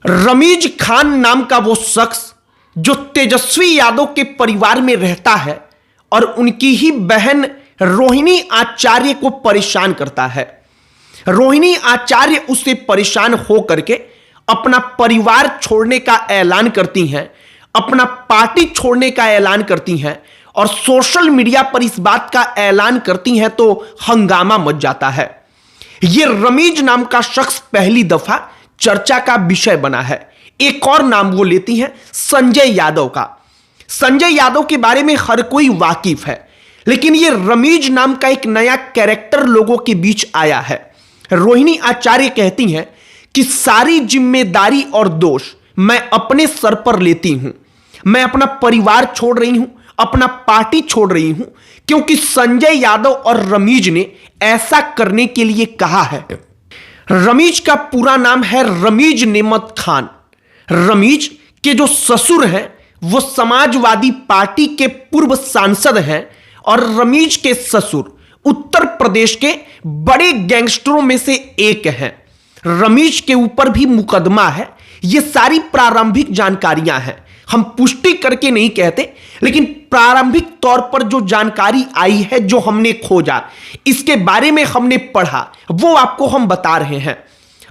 रमीज खान नाम का वो शख्स जो तेजस्वी यादव के परिवार में रहता है और उनकी ही बहन रोहिणी आचार्य को परेशान करता है। रोहिणी आचार्य उससे परेशान होकर के अपना परिवार छोड़ने का ऐलान करती हैं, अपना पार्टी छोड़ने का ऐलान करती हैं और सोशल मीडिया पर इस बात का ऐलान करती हैं तो हंगामा मच जाता है। यह रमीज नाम का शख्स पहली दफा चर्चा का विषय बना है। एक और नाम वो लेती हैं संजय यादव का। संजय यादव के बारे में हर कोई वाकिफ है, लेकिन यह रमीज नाम का एक नया कैरेक्टर लोगों के बीच आया है। रोहिणी आचार्य कहती हैं कि सारी जिम्मेदारी और दोष मैं अपने सर पर लेती हूं। मैं अपना परिवार छोड़ रही हूं, अपना पार्टी छोड़ रही हूं, क्योंकि संजय यादव और रमीज ने ऐसा करने के लिए कहा है। रमीज का पूरा नाम है रमीज नेमत खान। रमीज के जो ससुर हैं वो समाजवादी पार्टी के पूर्व सांसद हैं और रमीज के ससुर उत्तर प्रदेश के बड़े गैंगस्टरों में से एक हैं। रमीज के ऊपर भी मुकदमा है। ये सारी प्रारंभिक जानकारियां हैं, हम पुष्टि करके नहीं कहते, लेकिन प्रारंभिक तौर पर जो जानकारी आई है, जो हमने खोजा, इसके बारे में हमने पढ़ा, वो आपको हम बता रहे हैं।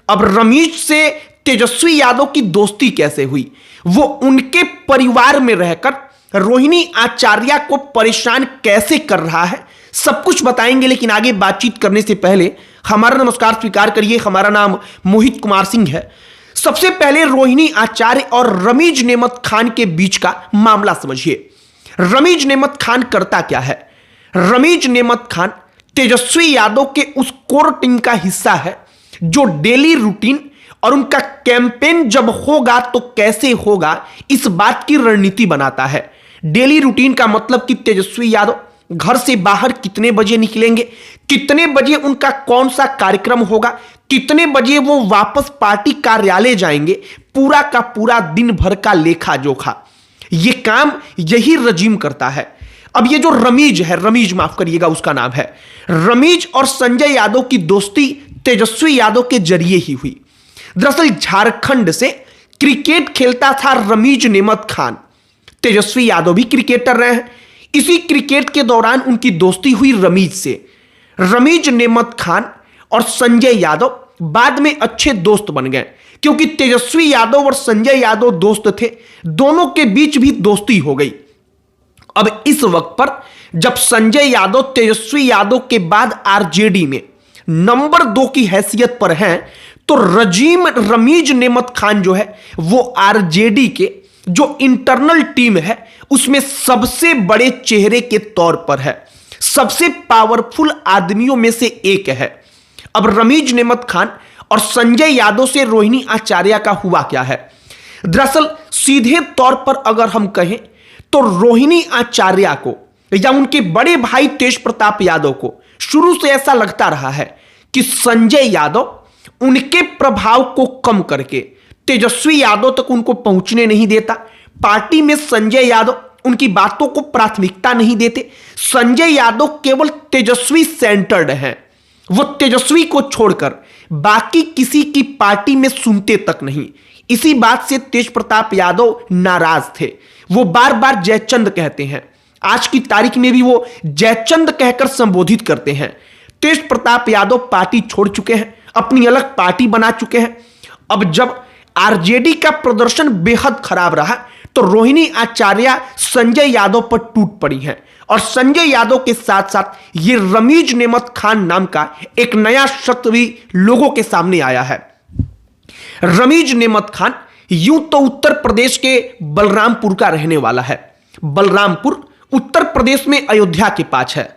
अब रमीज से तेजस्वी यादव की दोस्ती कैसे हुई, वो उनके परिवार में रहकर रोहिणी आचार्य को परेशान कैसे कर रहा है, सब कुछ बताएंगे। लेकिन आगे बातचीत करने से पहले हमारा नमस्कार स्वीकार करिए। हमारा नाम मोहित कुमार सिंह है। सबसे पहले रोहिणी आचार्य और रमीज नेमत खान के बीच का मामला समझिए। रमीज नेमत खान करता क्या है? रमीज नेमत खान तेजस्वी यादव के उस कोर टीम का हिस्सा है जो डेली रूटीन और उनका कैंपेन जब होगा तो कैसे होगा, इस बात की रणनीति बनाता है। डेली रूटीन का मतलब कि तेजस्वी यादव घर से बाहर कितने बजे निकलेंगे, कितने बजे उनका कौन सा कार्यक्रम होगा, कितने बजे वो वापस पार्टी कार्यालय जाएंगे, पूरा का पूरा दिन भर का लेखा जोखा, ये काम यही रजीम करता है। अब ये जो रमीज है, रमीज माफ करिएगा उसका नाम है, रमीज और संजय यादव की दोस्ती तेजस्वी यादव के जरिए ही हुई। दरअसल झारखंड से क्रिकेट खेलता था रमीज नेमत खान। तेजस्वी यादव भी क्रिकेटर रहे हैं। इसी क्रिकेट के दौरान उनकी दोस्ती हुई रमीज से। रमीज नेमत खान और संजय यादव बाद में अच्छे दोस्त बन गए, क्योंकि तेजस्वी यादव और संजय यादव दोस्त थे, दोनों के बीच भी दोस्ती हो गई। अब इस वक्त पर जब संजय यादव तेजस्वी यादव के बाद आरजेडी में नंबर 2 की हैसियत पर हैं, तो रमीज नेमत खान जो है वो आरजेडी के जो इंटरनल टीम है उसमें सबसे बड़े चेहरे के तौर पर है, सबसे पावरफुल आदमियों में से एक है। अब रमीज नेमत खान और संजय यादव से रोहिणी आचार्य का हुआ क्या है? दरअसल सीधे तौर पर अगर हम कहें तो रोहिणी आचार्य को या उनके बड़े भाई तेज प्रताप यादव को शुरू से ऐसा लगता रहा है कि संजय यादव उनके प्रभाव को कम करके तेजस्वी यादव तक उनको पहुंचने नहीं देता। पार्टी में संजय यादव उनकी बातों को प्राथमिकता नहीं देते। संजय यादव केवल तेजस्वी सेंटर्ड हैं, वो तेजस्वी को छोड़कर बाकी किसी की पार्टी में सुनते तक नहीं। इसी बात से तेज प्रताप यादव नाराज थे। वो बार बार जयचंद कहते हैं, आज की तारीख में भी वो जयचंद कहकर संबोधित करते हैं। तेज प्रताप यादव पार्टी छोड़ चुके हैं, अपनी अलग पार्टी बना चुके हैं। अब जब आरजेडी का प्रदर्शन बेहद खराब रहा तो रोहिणी आचार्य संजय यादव पर टूट पड़ी हैं और संजय यादव के साथ साथ ये रमीज नेमत खान नाम का एक नया शख्स भी लोगों के सामने आया है। रमीज नेमत खान यूं तो उत्तर प्रदेश के बलरामपुर का रहने वाला है। बलरामपुर उत्तर प्रदेश में अयोध्या के पास है।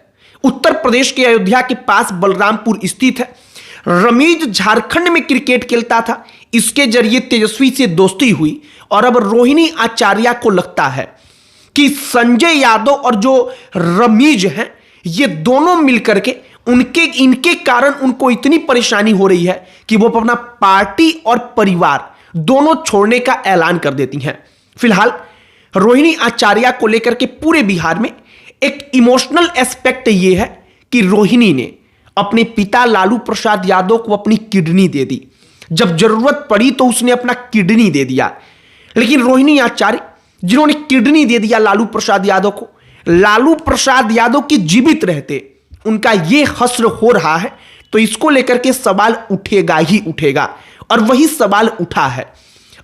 उत्तर प्रदेश के अयोध्या के पास बलरामपुर स्थित है। रमीज झारखंड में क्रिकेट खेलता था, इसके जरिए तेजस्वी से दोस्ती हुई और अब रोहिणी आचार्य को लगता है कि संजय यादव और जो रमीज हैं ये दोनों मिलकर के इनके कारण उनको इतनी परेशानी हो रही है कि वो अपना पार्टी और परिवार दोनों छोड़ने का ऐलान कर देती हैं। फिलहाल रोहिणी आचार्य को लेकर के पूरे बिहार में एक इमोशनल एस्पेक्ट ये है कि रोहिणी ने अपने पिता लालू प्रसाद यादव को अपनी किडनी दे दी। जब जरूरत पड़ी तो उसने अपना किडनी दे दिया। लेकिन रोहिणी आचार्य जिन्होंने किडनी दे दिया लालू प्रसाद यादव को, लालू प्रसाद यादव के जीवित रहते उनका यह हश्र हो रहा है, तो इसको लेकर के सवाल उठेगा ही उठेगा। और वही सवाल उठा है।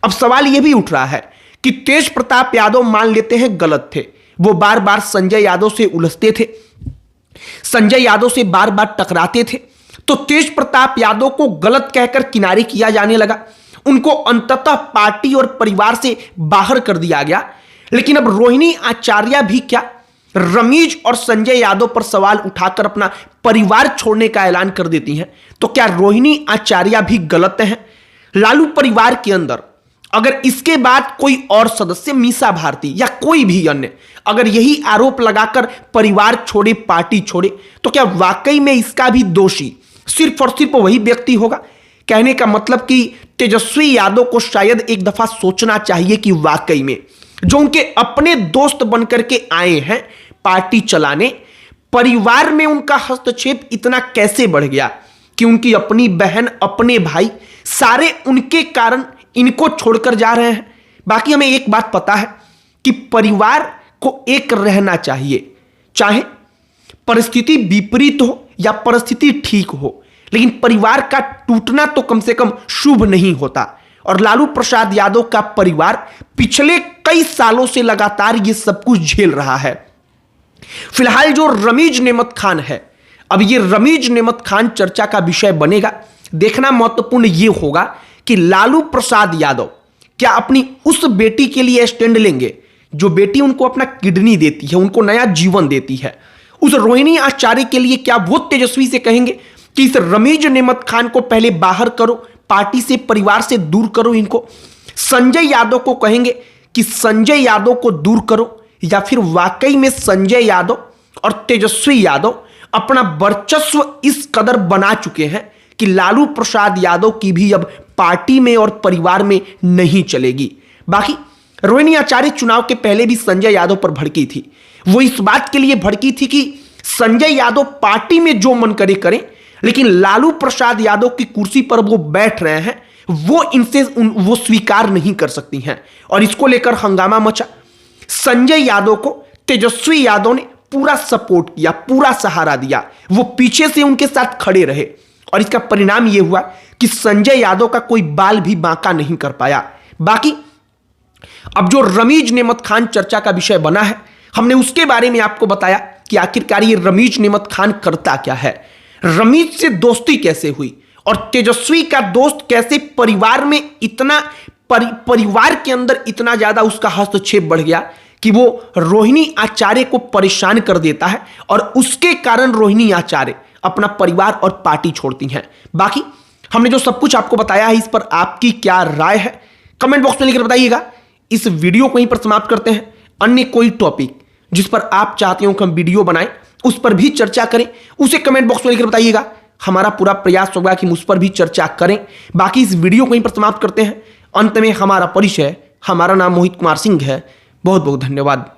अब सवाल यह भी उठ रहा है कि तेज प्रताप यादव मान लेते हैं गलत थे, वो बार बार संजय यादव से उलझते थे, संजय यादव से बार बार टकराते थे, तो तेज प्रताप यादव को गलत कहकर किनारे किया जाने लगा, उनको अंततः पार्टी और परिवार से बाहर कर दिया गया। लेकिन अब रोहिणी आचार्य भी क्या रमीज और संजय यादव पर सवाल उठाकर अपना परिवार छोड़ने का ऐलान कर देती हैं, तो क्या रोहिणी आचार्य भी गलत हैं? लालू परिवार के अंदर अगर इसके बाद कोई और सदस्य, मीसा भारती या कोई भी अन्य, अगर यही आरोप लगाकर परिवार छोड़े, पार्टी छोड़े, तो क्या वाकई में इसका भी दोषी सिर्फ और सिर्फ वही व्यक्ति होगा? कहने का मतलब कि तेजस्वी यादव को शायद एक दफा सोचना चाहिए कि वाकई में जो उनके अपने दोस्त बनकर के आए हैं पार्टी चलाने, परिवार में उनका हस्तक्षेप इतना कैसे बढ़ गया कि उनकी अपनी बहन, अपने भाई सारे उनके कारण इनको छोड़कर जा रहे हैं। बाकी हमें एक बात पता है कि परिवार को एक रहना चाहिए, चाहे परिस्थिति विपरीत हो या परिस्थिति ठीक हो, लेकिन परिवार का टूटना तो कम से कम शुभ नहीं होता। और लालू प्रसाद यादव का परिवार पिछले कई सालों से लगातार ये सब कुछ झेल रहा है। फिलहाल जो रमीज नेमत खान है, अब ये रमीज नेमत खान चर्चा का विषय बनेगा। देखना महत्वपूर्ण ये होगा कि लालू प्रसाद यादव क्या अपनी उस बेटी के लिए स्टैंड लेंगे जो बेटी उनको अपना किडनी देती है, उनको नया जीवन देती है। उस रोहिणी आचार्य के लिए क्या वो तेजस्वी से कहेंगे कि इस रमीज नेमत खान को पहले बाहर करो, पार्टी से, परिवार से दूर करो इनको? संजय यादव को कहेंगे कि संजय यादव को दूर करो? या फिर वाकई में संजय यादव और तेजस्वी यादव अपना वर्चस्व इस कदर बना चुके हैं कि लालू प्रसाद यादव की भी अब पार्टी में और परिवार में नहीं चलेगी? बाकी रोहिणी आचार्य चुनाव के पहले भी संजय यादव पर भड़की थी। वो इस बात के लिए भड़की थी कि संजय यादव पार्टी में जो मन करे करें, लेकिन लालू प्रसाद यादव की कुर्सी पर वो बैठ रहे हैं, वो इनसे वो स्वीकार नहीं कर सकती हैं। और इसको लेकर हंगामा मचा। संजय यादव को तेजस्वी यादव ने पूरा सपोर्ट किया, पूरा सहारा दिया, वो पीछे से उनके साथ खड़े रहे। और इसका परिणाम यह हुआ कि संजय यादव का कोई बाल भी बांका नहीं कर पाया। बाकी अब जो रमीज नेमत खान चर्चा का विषय बना है, हमने उसके बारे में आपको बताया कि आखिरकार ये रमीज नेमत खान करता क्या है, रमीज से दोस्ती कैसे हुई और तेजस्वी का दोस्त कैसे परिवार में इतना परिवार के अंदर इतना ज्यादा उसका हस्तक्षेप बढ़ गया कि वो रोहिणी आचार्य को परेशान कर देता है और उसके कारण रोहिणी आचार्य अपना परिवार और पार्टी छोड़ती हैं। बाकी हमने जो सब कुछ आपको बताया है, इस पर आपकी क्या राय है कमेंट बॉक्स में लिखकर बताइएगा। इस वीडियो को यहीं पर समाप्त करते हैं। अन्य कोई टॉपिक जिस पर आप चाहते हो कि हम वीडियो बनाएं, उस पर भी चर्चा करें, उसे कमेंट बॉक्स में लिखकर बताइएगा। हमारा पूरा प्रयास होगा कि हम उस पर भी चर्चा करें। बाकी इस वीडियो को यहीं पर समाप्त करते हैं। अंत में हमारा परिचय, हमारा नाम मोहित कुमार सिंह है। बहुत बहुत धन्यवाद।